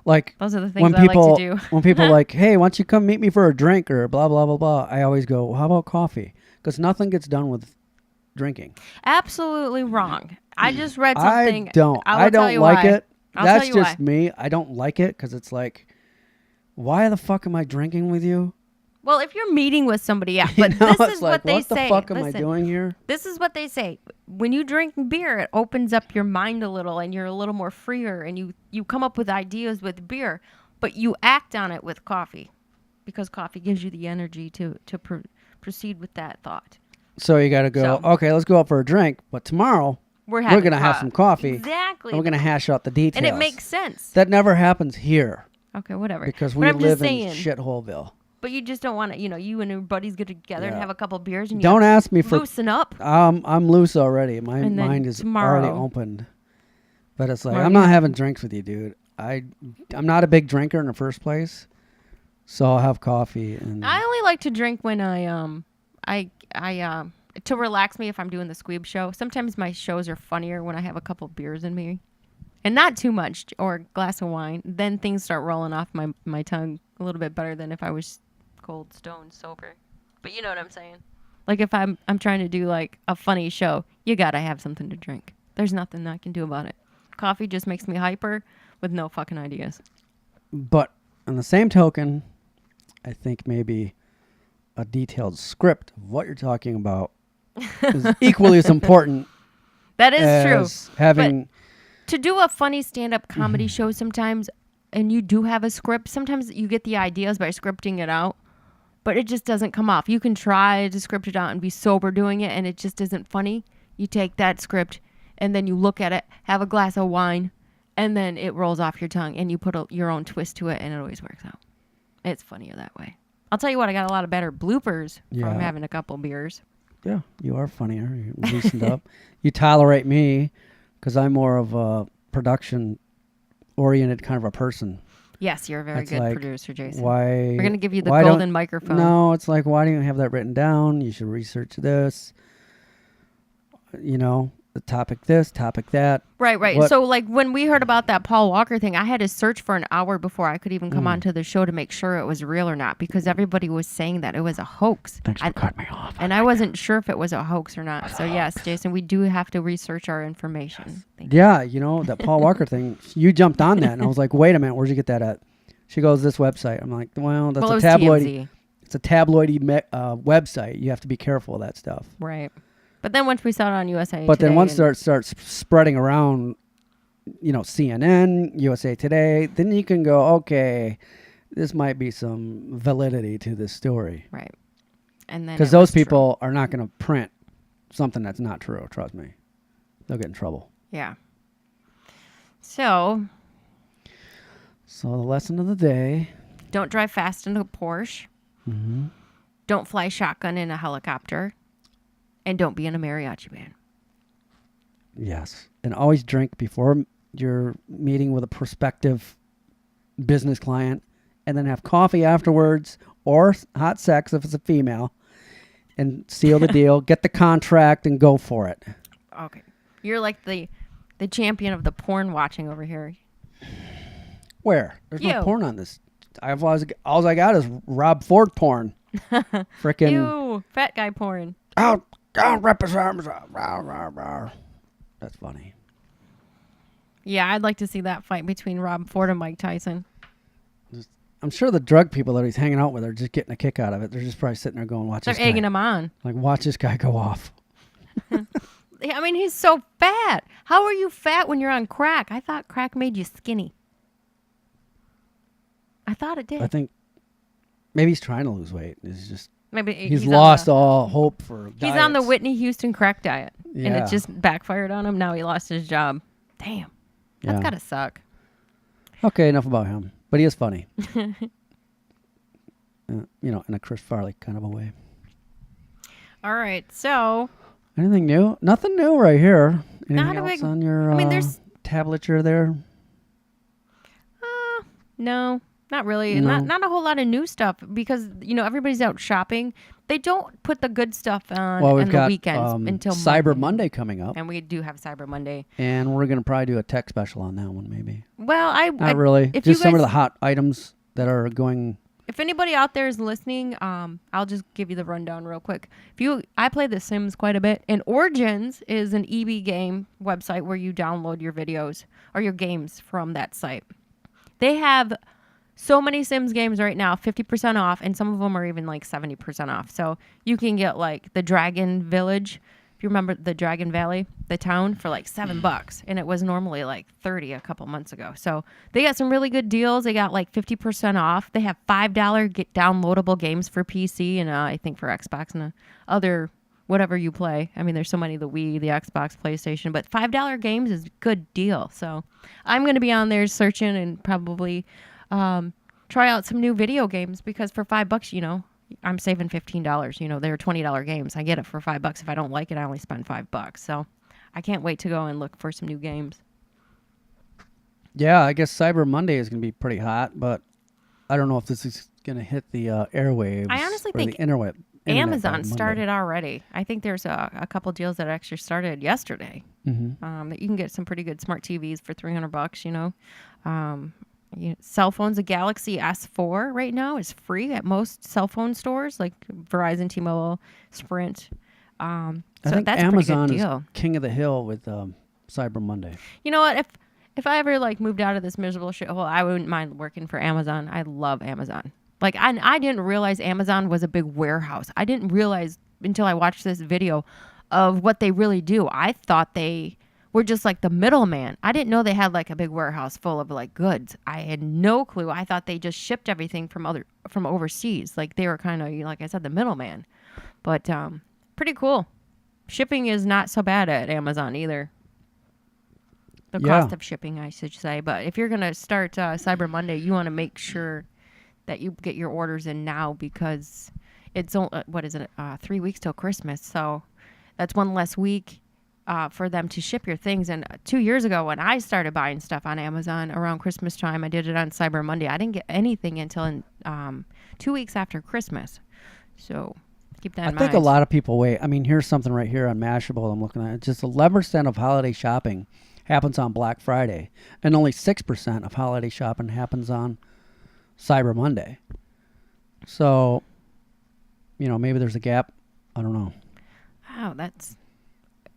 Like Those are the things when I people, like to do. when people are like, hey, why don't you come meet me for a drink or blah, blah, blah, blah. I always go, well, how about coffee? Because nothing gets done with drinking. Absolutely wrong. I just read something. I don't you like why. it. I'll That's tell you just why. me. I don't like it because it's like, why the fuck am I drinking with you? Well, if you're meeting with somebody, yeah. But You know, this it's is like, what they what the say. fuck am I Listen, doing here? This is what they say. When you drink beer, it opens up your mind a little, and you're a little more freer, and you come up with ideas with beer, but you act on it with coffee, because coffee gives you the energy to proceed with that thought. So you got to go, So- okay, let's go out for a drink. But tomorrow, We're going to have some coffee. Exactly. And we're going to hash out the details. And it makes sense. That never happens here Okay, whatever. because But we I'm live just in saying, shitholeville. But you just don't want to, you and your buddies get together and Yeah. have a couple beers and you Don't ask me for... loosen up. I'm loose already. My And then mind is tomorrow- already opened. But it's like, Tomorrow I'm you not have- having drinks with you, dude. I'm not a big drinker in the first place. So I'll have coffee. And I only like to drink when I to relax me if I'm doing the Squeeb show. Sometimes my shows are funnier when I have a couple beers in me. and not too much, or a glass of wine, then things start rolling off my tongue a little bit better than if I was cold stone sober. But you know what I'm saying? Like if I'm trying to do like a funny show, you gotta have something to drink. There's nothing I can do about it. Coffee just makes me hyper with no fucking ideas. But on the same token, I think maybe a detailed script of what you're talking about is equally as important. That is as true. Having To do a funny stand-up comedy show sometimes, and you do have a script, sometimes you get the ideas by scripting it out, but it just doesn't come off. You can try to script it out and be sober doing it, and it just isn't funny. You take that script, and then you look at it, have a glass of wine, and then it rolls off your tongue, and you put your own twist to it, and it always works out. It's funnier that way. I'll tell you what, I got a lot of better bloopers from having a couple beers. Yeah, you are funnier. You're loosened up. You tolerate me because I'm more of a production-oriented kind of a person. Yes, you're a very good producer, Jason. Why? We're going to give you the golden microphone. No, it's like, why don't you have that written down? You should research this. You know, the topic this, topic that. Right. What? So, like, when we heard about that Paul Walker thing, I had to search for an hour before I could even come onto the show to make sure it was real or not, because everybody was saying that it was a hoax. Thanks for cutting me off. And I wasn't sure if it was a hoax or not. So, yes, Jason, we do have to research our information. Thank you. Yeah, you know, that Paul Walker thing, you jumped on that, and I was like, wait a minute, where'd you get that at? She goes, this website. I'm like, well, that's a tabloid. TMZ. It's a tabloidy website. You have to be careful of that stuff. Right. But then once we saw it on USA But Today then once it starts spreading around, you know, CNN, USA Today, then you can go, okay, this might be some validity to this story. Right. And then because those people are not going to print something that's not true. Trust me, they'll get in trouble. Yeah. So the lesson of the day: don't drive fast in a Porsche. Mm-hmm. Don't fly shotgun in a helicopter. And don't be in a mariachi band. Yes. And always drink before your meeting with a prospective business client, and then have coffee afterwards, or hot sex if it's a female, and seal the deal, get the contract, and go for it. Okay. You're like the champion of the porn watching over here. Where? There's no porn on this. All I got is Rob Ford porn. Frickin' Ew, fat guy porn. Out. Don't rip his arms out. That's funny. Yeah, I'd like to see that fight between Rob Ford and Mike Tyson. I'm sure the drug people that he's hanging out with are just getting a kick out of it. They're just probably sitting there going, watch this guy. They're egging him on. Like, watch this guy go off. I mean, he's so fat. How are you fat when you're on crack? I thought crack made you skinny. I thought it did. I think maybe he's trying to lose weight. It's just... Maybe he's lost all hope for He's on the Whitney Houston crack diet. Yeah. And it just backfired on him. Now he lost his job. Damn. That's gotta suck. Okay, enough about him. But he is funny. You know, in a Chris Farley kind of a way. All right, so... Anything new? Nothing new right here. Anything Not a else big... on your there's... tablature there? No. Not really. No. Not a whole lot of new stuff because, you know, everybody's out shopping. They don't put the good stuff on the weekends until Cyber Monday coming up. And we do have Cyber Monday. And we're going to probably do a tech special on that one, maybe. Well, Not really. Just some of the hot items that are going... If anybody out there is listening, I'll just give you the rundown real quick. I play The Sims quite a bit, and Origins is an EB game website where you download your videos or your games from that site. They have... so many Sims games right now, 50% off, and some of them are even like 70% off. So you can get like the Dragon Village, if you remember the Dragon Valley, the town, for like $7, and it was normally like $30 a couple months ago. So they got some really good deals. They got like 50% off. They have $5 get downloadable games for PC and I think for Xbox and other whatever you play. I mean, there's so many, the Wii, the Xbox, PlayStation, but $5 games is a good deal. So I'm going to be on there searching and probably try out some new video games because for $5, you know, I'm saving $15. You know, they're $20 games. I get it for $5. If I don't like it, I only spend $5. So I can't wait to go and look for some new games. Yeah, I guess Cyber Monday is going to be pretty hot, but I don't know if this is going to hit the airwaves. I honestly or think the interweb. internet by Amazon Monday. started already. I think there's a couple deals that actually started yesterday. That you can get some pretty good smart TVs for $300. Cell phones, the Galaxy S4 right now is free at most cell phone stores like Verizon, T-Mobile, Sprint. I So think that's Amazon a pretty is good deal. king of the hill with Cyber Monday. You know what? If I ever like moved out of this miserable shithole, I wouldn't mind working for Amazon. I love Amazon. Like I didn't realize Amazon was a big warehouse. I didn't realize until I watched this video of what they really do. I thought they were just like the middleman. I didn't know they had like a big warehouse full of like goods. I had no clue. I thought they just shipped everything from overseas. Like they were kind of, like I said, the middleman. But pretty cool. Shipping is not so bad at Amazon either. The cost of shipping, I should say. But if you're going to start Cyber Monday, you want to make sure that you get your orders in now because it's, 3 weeks till Christmas. So that's one less week for them to ship your things. And 2 years ago when I started buying stuff on Amazon around Christmas time, I did it on Cyber Monday. I didn't get anything until 2 weeks after Christmas. So keep that in mind. I think a lot of people wait. I mean, here's something right here on Mashable I'm looking at. Just 11% of holiday shopping happens on Black Friday, and only 6% of holiday shopping happens on Cyber Monday. So, maybe there's a gap. I don't know. Wow, that's...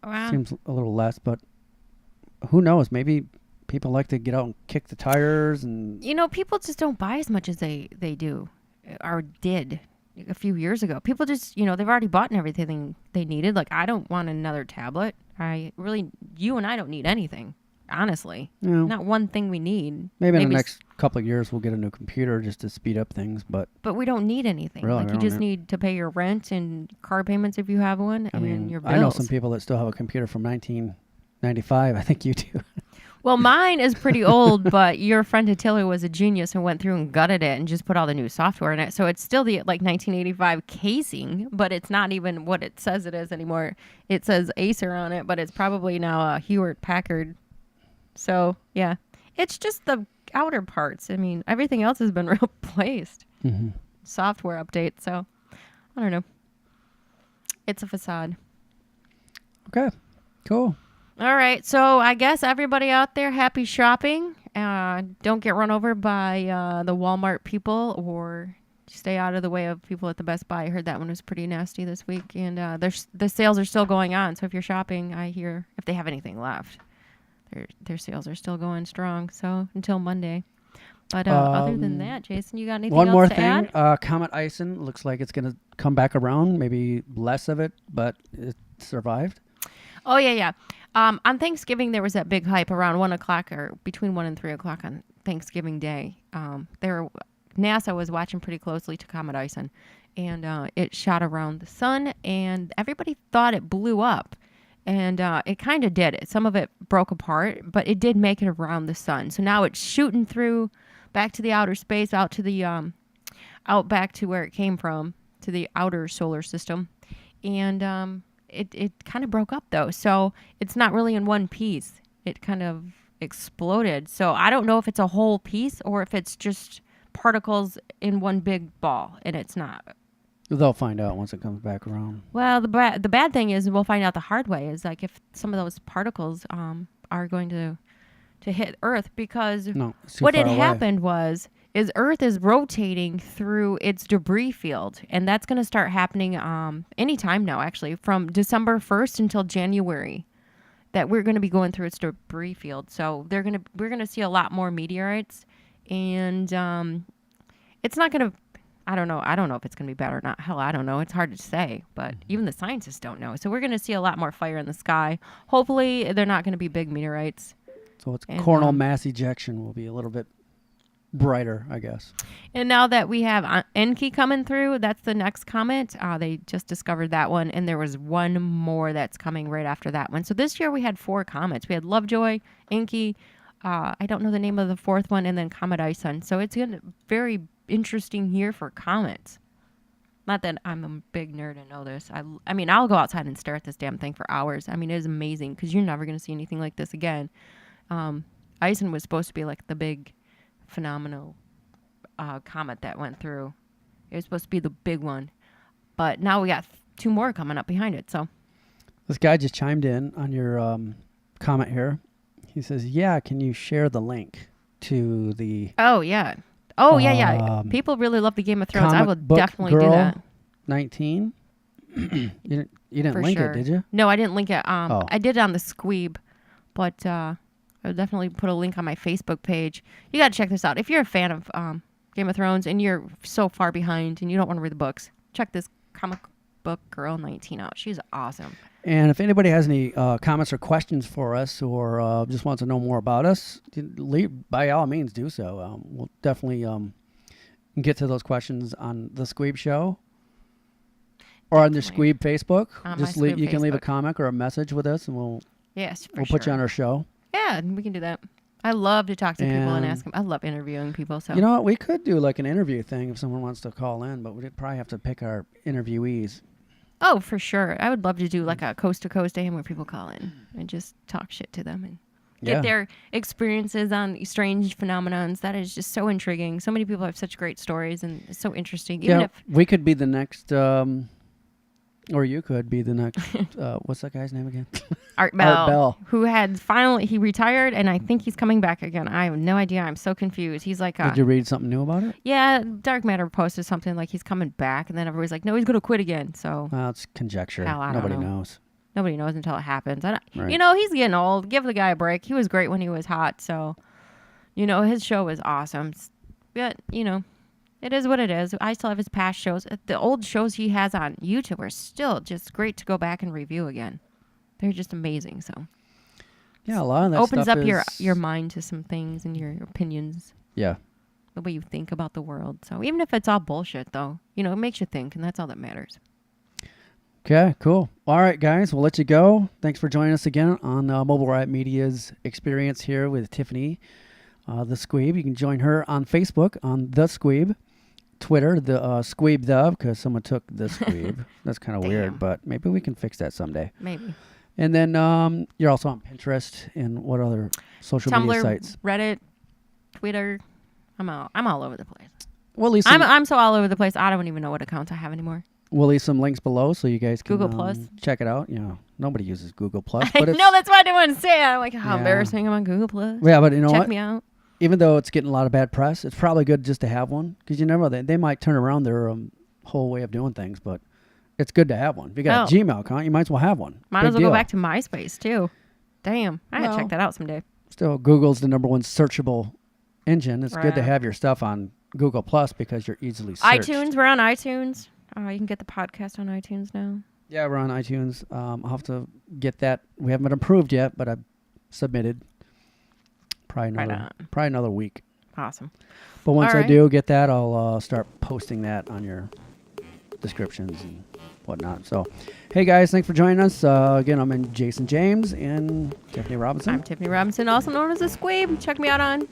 Wow. Seems a little less, but who knows? Maybe people like to get out and kick the tires and... people just don't buy as much as they do or did a few years ago. People just, they've already bought everything they needed. Like, I don't want another tablet. You and I don't need anything, honestly. No. Not one thing we need. Maybe in the next couple of years we'll get a new computer just to speed up things, but we don't need anything. Really, like, you just need to pay your rent and car payments if you have one, and your bills. I know some people that still have a computer from 1995. I think you do. Well, mine is pretty old, but your friend Attila was a genius and went through and gutted it and just put all the new software in it. So it's still the 1985 casing, but it's not even what it says it is anymore. It says Acer on it, but it's probably now a Hewlett Packard. So yeah, it's just the outer parts. I mean, everything else has been replaced. Software update. So I don't know. It's a facade. Okay, cool. All right, so I guess everybody out there, happy shopping. Don't get run over by the Walmart people, or stay out of the way of people at the Best Buy. I heard that one was pretty nasty this week, and the sales are still going on. So if you're shopping, I hear if they have anything left, their sales are still going strong. So until Monday. But other than that, Jason, you got anything one else more to thing? add? Comet Ison looks like it's going to come back around. Maybe less of it, but it survived. Oh yeah. On Thanksgiving, there was that big hype around 1 o'clock or between 1 and 3 o'clock on Thanksgiving Day. NASA was watching pretty closely to Comet Ison, and it shot around the sun, and everybody thought it blew up, and it kind of did. Some of it broke apart, but it did make it around the sun. So now it's shooting through back to the outer space, out back to where it came from, to the outer solar system, and It kind of broke up, though, so it's not really in one piece. It kind of exploded. So I don't know if it's a whole piece or if it's just particles in one big ball, and it's not. They'll find out once it comes back around. Well, the bad thing is we'll find out the hard way, is like if some of those particles are going to hit Earth, because what had happened is Earth is rotating through its debris field, and that's going to start happening anytime now, actually, from December 1st until January, that we're going to be going through its debris field. So we're going to see a lot more meteorites, and it's not going to, I don't know if it's going to be bad or not. Hell, I don't know. It's hard to say, but even the scientists don't know. So we're going to see a lot more fire in the sky. Hopefully, they're not going to be big meteorites. So it's coronal mass ejection will be a little bit brighter, I guess. And now that we have Enki coming through, that's the next comet. They just discovered that one, and there was one more that's coming right after that one. So this year we had 4 comets. We had Lovejoy, Enki, I don't know the name of the 4th one, and then Comet Ison. So it's a very interesting year for comets. Not that I'm a big nerd and know this. I mean, I'll go outside and stare at this damn thing for hours. I mean, it is amazing because you're never going to see anything like this again. Ison was supposed to be like the big phenomenal comet that went through. It was supposed to be the big one, But now we got 2 more coming up behind it. So This guy just chimed in on your comment here. He says, "Yeah, can you share the link to the yeah. People really love the Game of Thrones. I Comic will Book definitely do Girl that 19?" You didn't for link sure. it, did you? No, I didn't link it. Oh. I did it on the Squeeb, but I would definitely put a link on my Facebook page. You got to check this out. If you're a fan of Game of Thrones and you're so far behind and you don't want to read the books, check this Comic Book Girl 19 out. She's awesome. And if anybody has any comments or questions for us, or just wants to know more about us, by all means do so. We'll definitely get to those questions on the Squeeb Show or on the Definitely. Squeeb Facebook. On Just my Squeeb you can leave a Facebook. comment or a message with us, and we'll Yes, for put you on sure. our show. Yeah, we can do that. I love to talk to people and And- ask them. I love interviewing people. So You know what? We could do like an interview thing if someone wants to call in, but we'd probably have to pick our interviewees. Oh, for sure. I would love to do like a coast to coast day where people call in and just talk shit to them and get Yeah. their experiences on strange phenomenons. That is just so intriguing. So many people have such great stories and it's so interesting. Even Yeah, if we could be the next, or you could be the next. What's that guy's name again? Art Bell, Bell. who had finally, he retired and I think he's coming back again. I have no idea. I'm so confused. He's like, Did you read something new about it? yeah, Dark Matter posted something like he's coming back and then everybody's like, no, he's going to quit again. So Well, it's conjecture. Hell, I don't Nobody know. knows. nobody knows until it happens. I don't, Right. You know, he's getting old. Give the guy a break. He was great when he was hot. So, you know, his show was awesome. But, you know, it is what it is. I still have his past shows. The old shows he has on YouTube are still just great to go back and review again. They're just amazing. So, Yeah, a lot of that opens stuff up is, your mind to some things and your opinions, Yeah. the way you think about the world. So, even if it's all bullshit, though, you know, it makes you think, and that's all that matters. Okay, cool. All right, guys, we'll let you go. Thanks for joining us again on Mobile Riot Media's experience here with Tiffany, the Squeeb. You can join her on Facebook on the Squeeb, Twitter, the Squeeb the, because someone took the Squeeb. That's kind of Damn. weird, but maybe we can fix that someday. Maybe. And then you're also on Pinterest and what other social media Tumblr, sites? Reddit, Twitter. I'm all over the place. We'll leave I'm so all over the place. I don't even know what accounts I have anymore. some links below so you guys can Google Plus. check it out. You know, nobody uses Google Plus, I but it's, know, that's why I didn't want to say it. I'm like, how Yeah. embarrassing. I'm on Google Plus. yeah, but you know Check what? me out. Even though it's getting a lot of bad press, it's probably good just to have one because you never know. They might turn around their whole way of doing things, but it's good to have one. If you got a Oh. Gmail account, you might as well have one. Might Big as well deal. go back to MySpace, too. Damn. I gotta Well, check that out someday. Still, Google's the number one searchable engine. It's good to Right. have your stuff on Google Plus because you're easily searched. iTunes, we're on iTunes. You can get the podcast on iTunes now. Yeah, we're on iTunes. I'll have to get that. We haven't been approved yet, but I've submitted. Probably Right another week. Awesome. But once All I right. do get that, I'll start posting that on your descriptions and whatnot. So, hey guys, thanks for joining us. Again, I'm in Jason James and Tiffany Robinson. I'm Tiffany Robinson, also known as the Squeeb. Check me out on,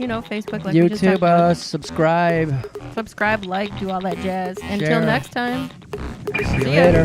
Facebook. Like we just YouTube, talked about. subscribe. Subscribe, like, do all that jazz. Until Share. next time. See you See ya. later.